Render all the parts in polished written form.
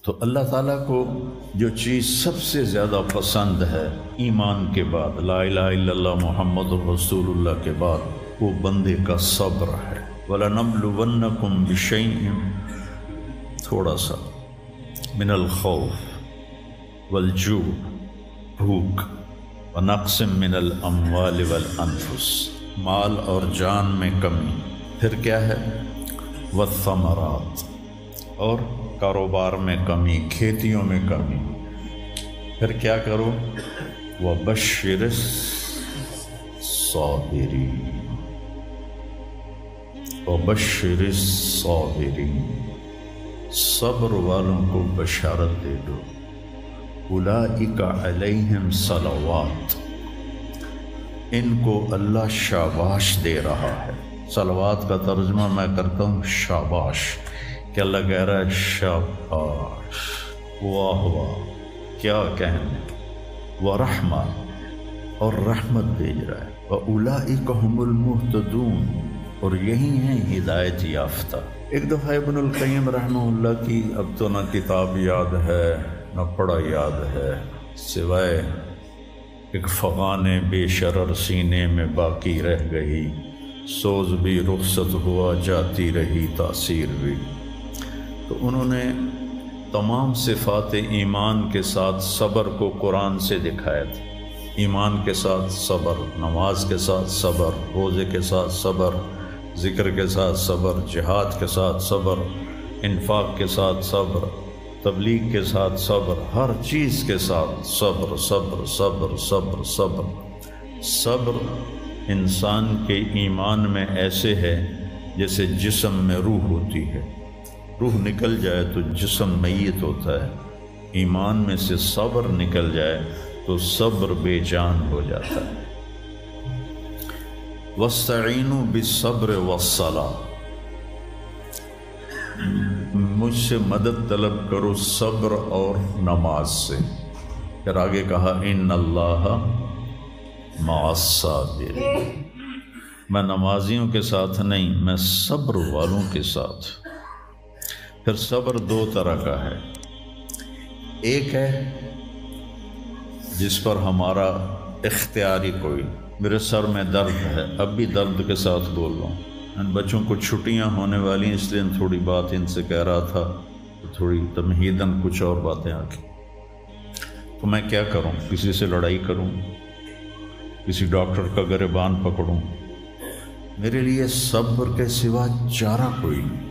تو اللہ تعالیٰ کو جو چیز سب سے زیادہ پسند ہے ایمان کے بعد، لا الہ الا اللہ محمد رسول اللہ کے بعد، وہ بندے کا صبر ہے۔ وَلَنَبْلُوَنَّكُمْ بِشَيْءٍ، تھوڑا سا، من الخوف والجوع، بھوک، ونقص من الاموال والانفس، مال اور جان میں کمی، پھر کیا ہے، والثمرات، اور کاروبار میں کمی، کھیتیوں میں کمی، پھر کیا کرو، وَبَشِّرِ الصَّابِرِينَ، وَبَشِّرِ الصَّابِرِينَ، صبر والوں کو بشارت دے دو۔ اولئک علیہم صلوات، ان کو اللہ شاباش دے رہا ہے۔ صلوات کا ترجمہ میں کرتا ہوں شاباش، کہ اللہ کہہ رہا ہے شاباش، واہ واہ، کیا کہنے، ورحمہ، اور رحمت بھیج رہا ہے، وَأُولَئِكَ هُمُ الْمُهْتَدُونَ، اور یہی ہیں ہدایت یافتہ۔ ایک دفعہ ابن القیم رحمہ اللہ کی اب تو نہ کتاب یاد ہے نہ پڑھا یاد ہے، سوائے ایک فغان بے شرر سینے میں باقی رہ گئی، سوز بھی رخصت ہوا جاتی رہی تاثیر بھی۔ تو انہوں نے تمام صفات ایمان کے ساتھ صبر کو قرآن سے دکھایا تھا۔ ایمان کے ساتھ صبر، نماز کے ساتھ صبر، روزے کے ساتھ صبر، ذکر کے ساتھ صبر، جہاد کے ساتھ صبر، انفاق کے ساتھ صبر، تبلیغ کے ساتھ صبر، ہر چیز کے ساتھ صبر صبر صبر صبر صبر۔ صبر انسان کے ایمان میں ایسے ہے جیسے جسم میں روح ہوتی ہے، روح نکل جائے تو جسم میت ہوتا ہے، ایمان میں سے صبر نکل جائے تو صبر بے جان ہو جاتا ہے۔ وَاسْتَعِینُوا بِالصَّبْرِ وَالصَّلَاةِ، مجھ سے مدد طلب کرو صبر اور نماز سے۔ پھر آگے کہا ان اللہ مع الصابرین، میں نمازیوں کے ساتھ نہیں، میں صبر والوں کے ساتھ۔ پھر صبر دو طرح کا ہے، ایک ہے جس پر ہمارا اختیاری کوئی، میرے سر میں درد ہے، اب بھی درد کے ساتھ بول رہا ہوں، ان بچوں کو چھٹیاں ہونے والی ہیں، اس لیے تھوڑی بات ان سے کہہ رہا تھا، تھوڑی تمہیداً کچھ اور باتیں آ گئی۔ تو میں کیا کروں، کسی سے لڑائی کروں، کسی ڈاکٹر کا گریبان پکڑوں؟ میرے لیے صبر کے سوا چارہ کوئی نہیں،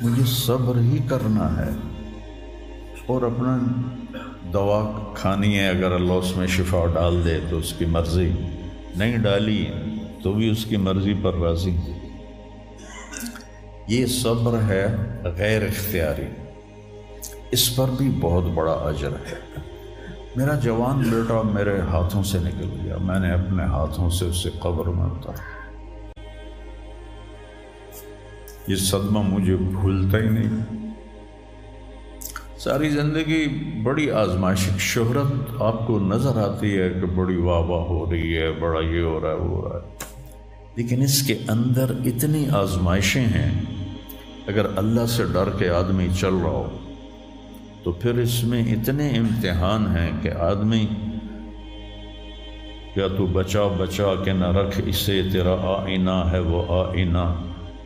مجھے صبر ہی کرنا ہے، اور اپنا دوا کھانی ہے، اگر اللہ اس میں شفا ڈال دے تو اس کی مرضی، نہیں ڈالی تو بھی اس کی مرضی پر راضی۔ یہ صبر ہے غیر اختیاری، اس پر بھی بہت بڑا اجر ہے۔ میرا جوان بیٹا میرے ہاتھوں سے نکل گیا، میں نے اپنے ہاتھوں سے اسے قبر میں اتارا، یہ صدمہ مجھے بھولتا ہی نہیں۔ ساری زندگی بڑی آزمائش، شہرت آپ کو نظر آتی ہے کہ بڑی واہ واہ ہو رہی ہے، بڑا یہ ہو رہا ہے وہ ہو رہا ہے، لیکن اس کے اندر اتنی آزمائشیں ہیں، اگر اللہ سے ڈر کے آدمی چل رہا ہو تو پھر اس میں اتنے امتحان ہیں کہ آدمی کیا تو بچا بچا کے نہ رکھ اسے، تیرا آئینہ ہے وہ آئینہ،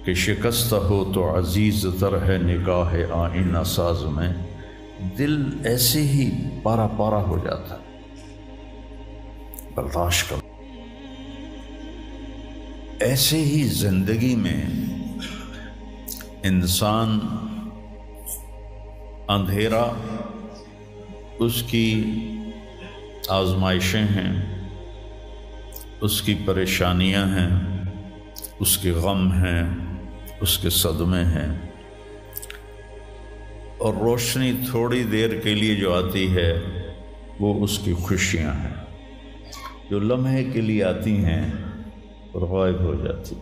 کہ شکست ہو تو عزیز تر ہے نگاہ آئینہ ساز میں۔ دل ایسے ہی پارا پارا ہو جاتا، برداشت کر۔ ایسے ہی زندگی میں انسان اندھیرا اس کی آزمائشیں ہیں، اس کی پریشانیاں ہیں، اس کے غم ہیں، اس کے صدمے ہیں، اور روشنی تھوڑی دیر کے لیے جو آتی ہے وہ اس کی خوشیاں ہیں، جو لمحے کے لیے آتی ہیں اور غائب ہو جاتی۔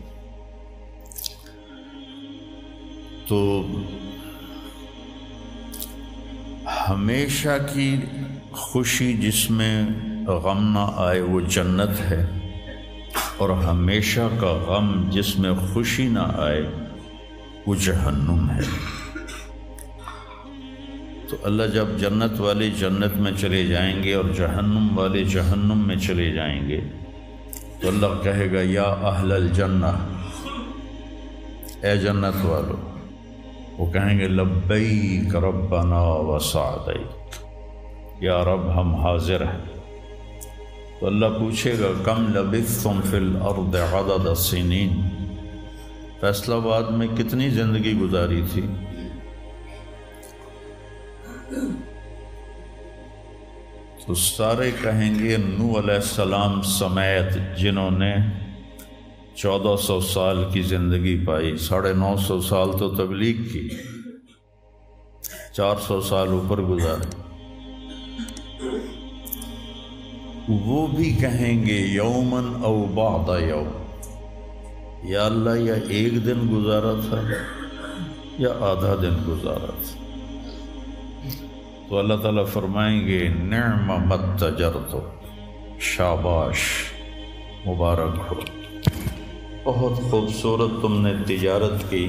تو ہمیشہ کی خوشی جس میں غم نہ آئے وہ جنت ہے، اور ہمیشہ کا غم جس میں خوشی نہ آئے وہ جہنم ہے۔ تو اللہ جب جنت والے جنت میں چلے جائیں گے اور جہنم والے جہنم میں چلے جائیں گے تو اللہ کہے گا یا اہل الجنہ، اے جنت والو، وہ کہیں گے لبیک ربنا وسعدیک، یا رب ہم حاضر ہیں۔ تو اللہ پوچھے گا کم لبثتم فی الارض عدد السنین، فیصلہ آباد میں کتنی زندگی گزاری تھی؟ تو سارے کہیں گے نوح علیہ السلام سمیت جنہوں نے 1400 سال کی زندگی پائی، 950 سال تو تبلیغ کی، 400 سال اوپر گزارے، وہ بھی کہیں گے یومن او بعد یوم، یا اللہ یا ایک دن گزارا تھا یا آدھا دن گزارا تھا۔ تو اللہ تعالیٰ فرمائیں گے نعم متجرت، شاباش، مبارک ہو، بہت خوبصورت تم نے تجارت کی،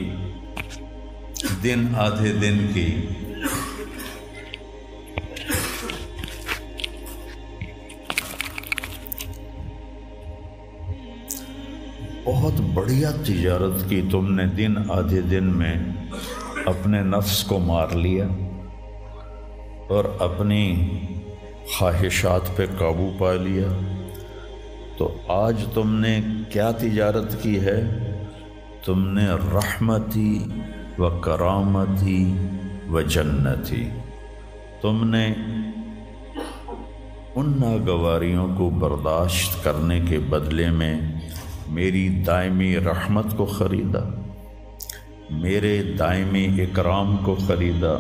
دن آدھے دن کی، بہت بڑھیا تجارت کی تم نے، دن آدھے دن میں اپنے نفس کو مار لیا اور اپنی خواہشات پہ قابو پا لیا۔ تو آج تم نے کیا تجارت کی ہے؟ تم نے رحمتی و کرامتی و جنتی، تم نے ان ناگواریوں کو برداشت کرنے کے بدلے میں میری دائمی رحمت کو خریدا، میرے دائمی اکرام کو خریدا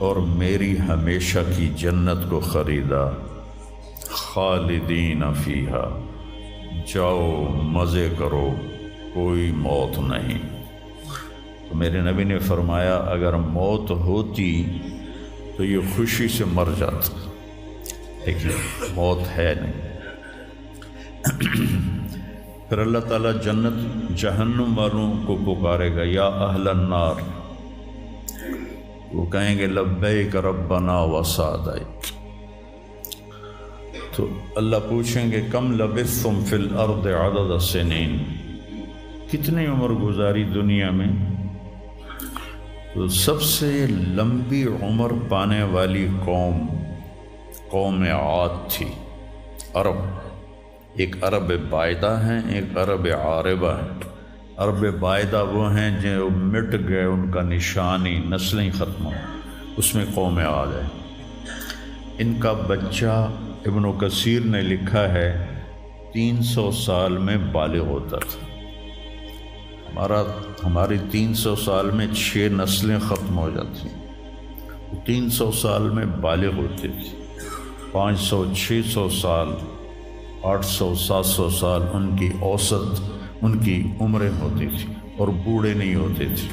اور میری ہمیشہ کی جنت کو خریدا۔ خالدین فیہا، جاؤ مزے کرو، کوئی موت نہیں۔ تو میرے نبی نے فرمایا اگر موت ہوتی تو یہ خوشی سے مر جاتا، لیکن موت ہے نہیں۔ پھر اللہ تعالیٰ جنت جہنم والوں کو پکارے گا یا اہل النار، وہ کہیں گے لبیک ربنا وسعدیک۔ تو اللہ پوچھیں گے کم لبثتم فی الارض عدد السنین، کتنی عمر گزاری دنیا میں؟ تو سب سے لمبی عمر پانے والی قوم عاد تھی، عرب۔ ایک عرب بائدہ ہیں، ایک عرب عاربہ ہیں۔ عرب بائدہ وہ ہیں جو مٹ گئے، ان کا نشانی نسلیں ختم ہو، اس میں قوم عاد ہے۔ ان کا بچہ ابن کثیر نے لکھا ہے 300 سال میں بالغ ہوتا تھا۔ ہماری 300 سال میں 6 نسلیں ختم ہو جاتی، 300 سال میں بالغ ہوتے تھے۔ 500 600 سال 800 700 سال ان کی اوسط ان کی عمریں ہوتی تھی اور بوڑھے نہیں ہوتے تھے۔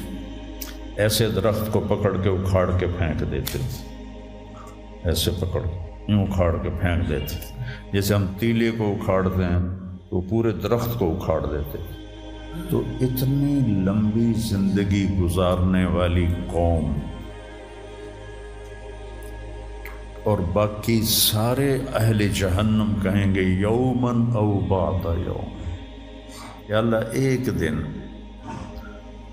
ایسے درخت کو پکڑ کے اکھاڑ کے پھینک دیتے تھے، ایسے پکڑ یوں اکھاڑ کے پھینک دیتے تھے، جیسے ہم تیلے کو اکھاڑتے ہیں تو پورے درخت کو اکھاڑ دیتے تھے۔ تو اتنی لمبی زندگی گزارنے والی قوم، اور باقی سارے اہل جہنم کہیں گے یومن او بعد یوم، یا اللہ ایک دن،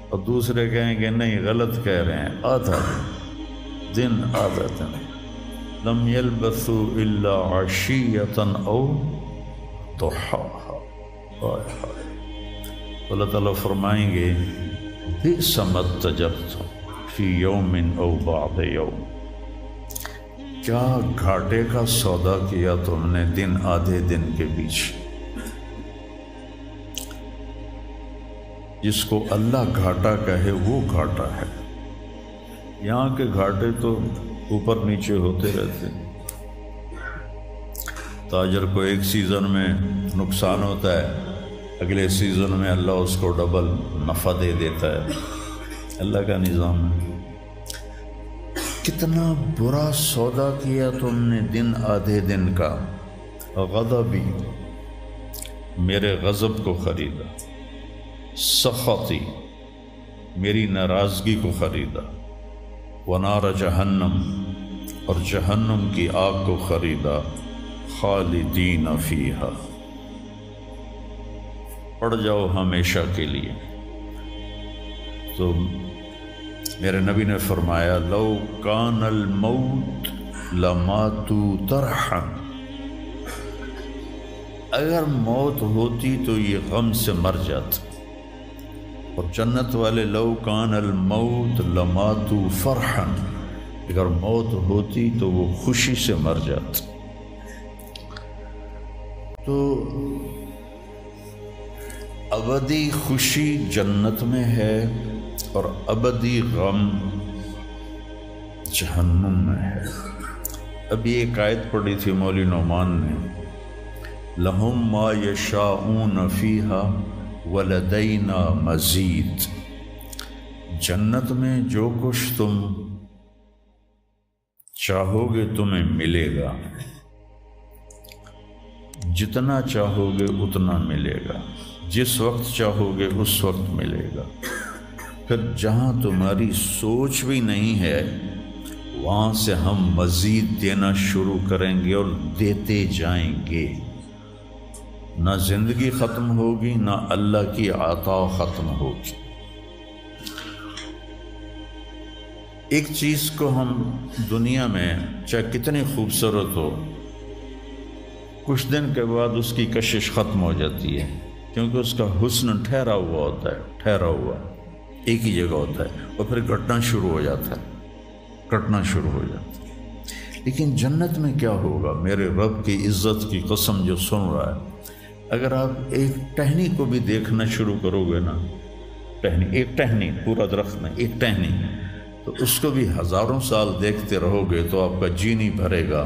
اور دوسرے کہیں گے نہیں غلط کہہ رہے ہیں، آدھا دن آدھا دن۔ لم یلبثوا الا عشیۃ او ضحاہا۔ اللہ تعالیٰ فرمائیں گے بئس ما اتجرتم فی یوم او بعد یوم، کیا گھاٹے کا سودا کیا تم نے دن آدھے دن کے بیچ۔ جس کو اللہ گھاٹا کہے وہ گھاٹا ہے، یہاں کے گھاٹے تو اوپر نیچے ہوتے رہتے۔ تاجر کو ایک سیزن میں نقصان ہوتا ہے، اگلے سیزن میں اللہ اس کو ڈبل نفع دے دیتا ہے، اللہ کا نظام ہے۔ کتنا برا سودا کیا تم نے دن آدھے دن کا۔ غضبی، میرے غضب کو خریدا، سخطی، میری ناراضگی کو خریدا، ونار جہنم، اور جہنم کی آگ کو خریدا، خالدین فیہا، پڑ جاؤ ہمیشہ کے لیے۔ تو میرے نبی نے فرمایا لو کان الموت لماتوا طرحا، اگر موت ہوتی تو یہ غم سے مر جاتے، اور جنت والے لو کان الموت لماتوا فرحا، اگر موت ہوتی تو وہ خوشی سے مر جاتے۔ تو ابدی خوشی جنت میں ہے اور ابدی غم جہنم میں ہے۔ ابھی ایک آیت پڑھی تھی مولوی نعمان نے، لہم ما یشاءون فیہا ولدینا مزید، جنت میں جو کچھ تم چاہو گے تمہیں ملے گا، جتنا چاہو گے اتنا ملے گا، جس وقت چاہو گے اس وقت ملے گا۔ پھر جہاں تمہاری سوچ بھی نہیں ہے وہاں سے ہم مزید دینا شروع کریں گے اور دیتے جائیں گے، نہ زندگی ختم ہوگی نہ اللہ کی عطا ختم ہوگی۔ ایک چیز کو ہم دنیا میں چاہے کتنی خوبصورت ہو، کچھ دن کے بعد اس کی کشش ختم ہو جاتی ہے، کیونکہ اس کا حسن ٹھہرا ہوا ہوتا ہے، ٹھہرا ہوا ایک ہی جگہ ہوتا ہے، اور پھر کٹنا شروع ہو جاتا ہے، کٹنا شروع ہو جاتا ہے۔ لیکن جنت میں کیا ہوگا؟ میرے رب کی عزت کی قسم جو سن رہا ہے، اگر آپ ایک ٹہنی کو بھی دیکھنا شروع کرو گے نا، ایک ٹہنی، پورا درخت نہیں، ایک ٹہنی، تو اس کو بھی ہزاروں سال دیکھتے رہو گے تو آپ کا جی نہیں بھرے گا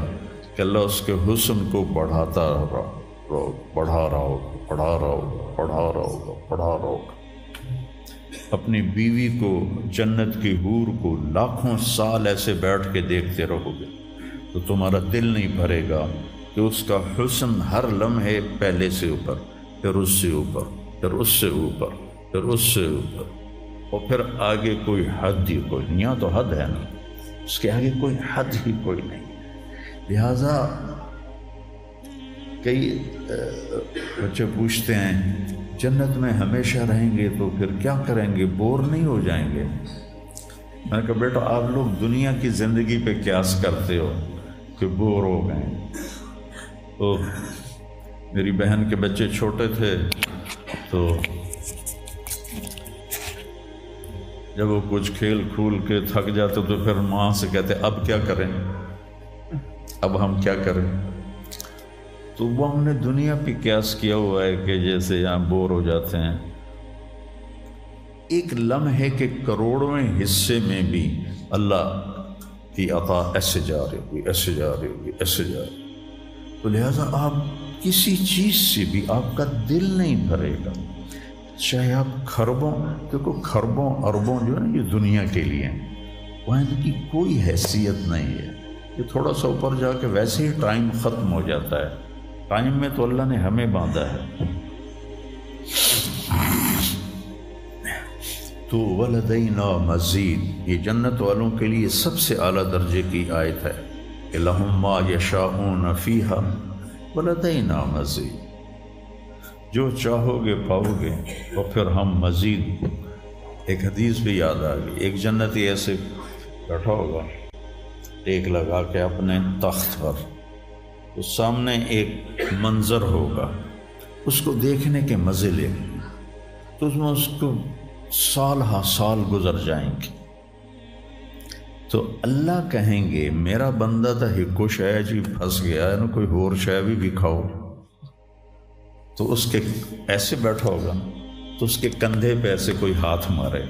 کہ اللہ اس کے حسن کو بڑھاتا رہو، بڑھا رہا ہوگا، بڑھا رہا ہوگا، بڑھا رہا ہوگا، بڑھا رہا ہوگا۔ اپنی بیوی کو، جنت کی حور کو لاکھوں سال ایسے بیٹھ کے دیکھتے رہو گے تو تمہارا دل نہیں بھرے گا کہ اس کا حسن ہر لمحے پہلے سے اوپر، پھر اس سے اوپر، پھر اس سے اوپر، پھر اس سے اوپر، اور پھر آگے کوئی حد ہی کوئی نہیں۔ یہاں تو حد ہے نا، اس کے آگے کوئی حد ہی کوئی نہیں۔ لہٰذا کئی بچے پوچھتے ہیں جنت میں ہمیشہ رہیں گے تو پھر کیا کریں گے، بور نہیں ہو جائیں گے؟ میں نے کہا بیٹا آپ لوگ دنیا کی زندگی پہ قیاس کرتے ہو کہ بور ہو گئے۔ تو میری بہن کے بچے چھوٹے تھے تو جب وہ کچھ کھیل کھول کے تھک جاتے تو پھر ماں سے کہتے اب کیا کریں، اب ہم کیا کریں؟ تو وہ ہم نے دنیا پہ قیاس کیا ہوا ہے کہ جیسے یہاں بور ہو جاتے ہیں، ایک لمحے کے کروڑویں حصے میں بھی اللہ کی عطا ایسے جا رہی ہوگی، ایسے جا رہی ہوگی، ایسے جا رہی ہوگی۔ تو لہٰذا آپ کسی چیز سے بھی آپ کا دل نہیں بھرے گا، چاہے آپ خربوں، دیکھو خربوں اربوں جو ہے نا یہ دنیا کے لیے وہاں ان کی کوئی حیثیت نہیں ہے، یہ تھوڑا سا اوپر جا کے ویسے ہی ٹائم ختم ہو جاتا ہے۔ ٹائم میں تو اللہ نے ہمیں باندھا ہے۔ تو ولدینا مزید، یہ جنت والوں کے لیے سب سے اعلیٰ درجے کی آیت ہے کہ لہم ما یشاءون فیہا ولدینا مزید، جو چاہو گے پاؤ گے، اور پھر ہم مزید۔ ایک حدیث بھی یاد آ گئی، ایک جنتی ایسے بیٹھا ہوگا ٹیک لگا کے اپنے تخت پر، تو سامنے ایک منظر ہوگا، اس کو دیکھنے کے مزے لے، تو اس میں اس کو سال ہا سال گزر جائیں گے۔ تو اللہ کہیں گے میرا بندہ تھا ہکو شے جی پھنس گیا ہے نا، کوئی اور شے بھی کھاؤ۔ تو اس کے ایسے بیٹھا ہوگا تو اس کے کندھے پہ ایسے کوئی ہاتھ مارے،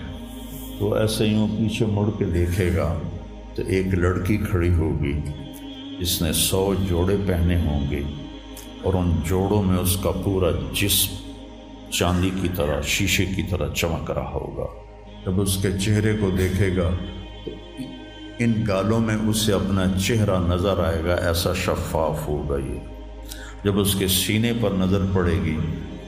تو ایسے یوں پیچھے مڑ کے دیکھے گا تو ایک لڑکی کھڑی ہوگی جس نے 100 جوڑے پہنے ہوں گے، اور ان جوڑوں میں اس کا پورا جسم چاندی کی طرح، شیشے کی طرح چمک رہا ہوگا۔ جب اس کے چہرے کو دیکھے گا تو ان گالوں میں اسے اپنا چہرہ نظر آئے گا، ایسا شفاف ہوگا یہ۔ جب اس کے سینے پر نظر پڑے گی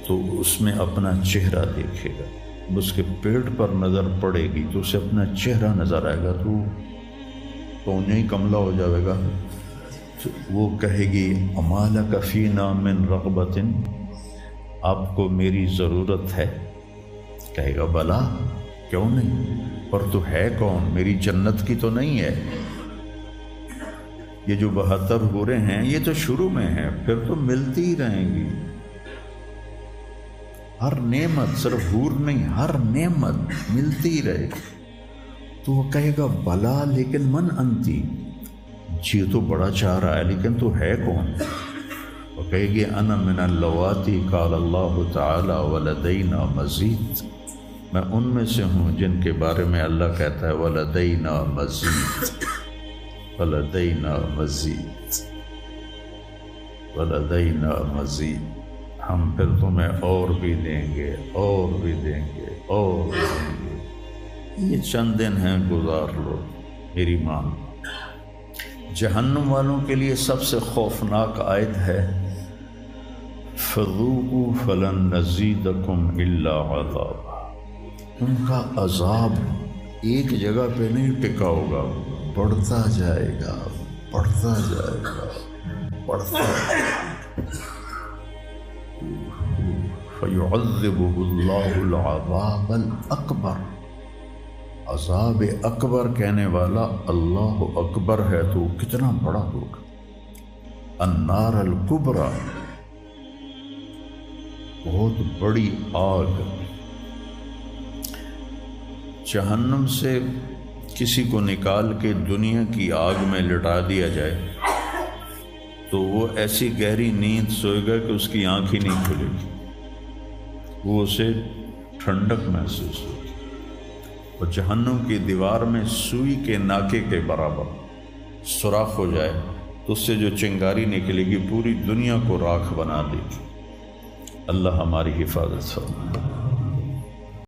تو اس میں اپنا چہرہ دیکھے گا، جب اس کے پیٹ پر نظر پڑے گی تو اسے اپنا چہرہ نظر آئے گا، تو پونجا ہی کملا ہو جائے گا، وہ کہے گی اما لک فینا من رغبۃ، آپ کو میری ضرورت ہے؟ کہے گا بلا، کیوں نہیں، پر تو ہے کون، میری جنت کی تو نہیں ہے۔ یہ جو 72 حوریں ہیں یہ تو شروع میں ہیں، پھر تو ملتی ہی رہیں گی ہر نعمت، صرف حور نہیں، ہر نعمت ملتی ہی رہے گی۔ تو وہ کہے گا بلا لیکن من انتی، جی تو بڑا چاہ رہا ہے لیکن تو ہے کون؟ وہ کہے گی انا من اللواتی قال اللہ تعالی ولدینا مزید، میں ان میں سے ہوں جن کے بارے میں اللہ کہتا ہے ولدینا مزید، ولدینا مزید، ولدینا مزید، ہم پھر تمہیں اور بھی دیں گے، اور بھی دیں گے، اور بھی دیں گے، یہ چند دن ہیں گزار لو میری مان۔ جہنم والوں کے لیے سب سے خوفناک آیت ہے فَذُوقُوا فَلَن نَّزِيدَكُمْ إِلَّا عَذَابًا، ان کا عذاب ایک جگہ پہ نہیں ٹکا ہوگا، بڑھتا جائے گا، بڑھتا جائے گا، بڑھتا جائے گا۔ فَيُعَذِّبُهُ اللَّهُ الْعَذَابَ الْأَكْبَرَ، عذاب اکبر کہنے والا اللہ اکبر ہے تو کتنا بڑا ہوگا۔ النار الکبریٰ، بہت بڑی آگ۔ جہنم سے کسی کو نکال کے دنیا کی آگ میں لٹا دیا جائے تو وہ ایسی گہری نیند سوئے گا کہ اس کی آنکھ ہی نہیں کھلے گی، وہ اسے ٹھنڈک محسوس ہوگی۔ اور جہنم کی دیوار میں سوئی کے ناکے کے برابر سوراخ ہو جائے تو اس سے جو چنگاری نکلے گی پوری دنیا کو راکھ بنا دے گی۔ اللہ ہماری حفاظت فرمائے۔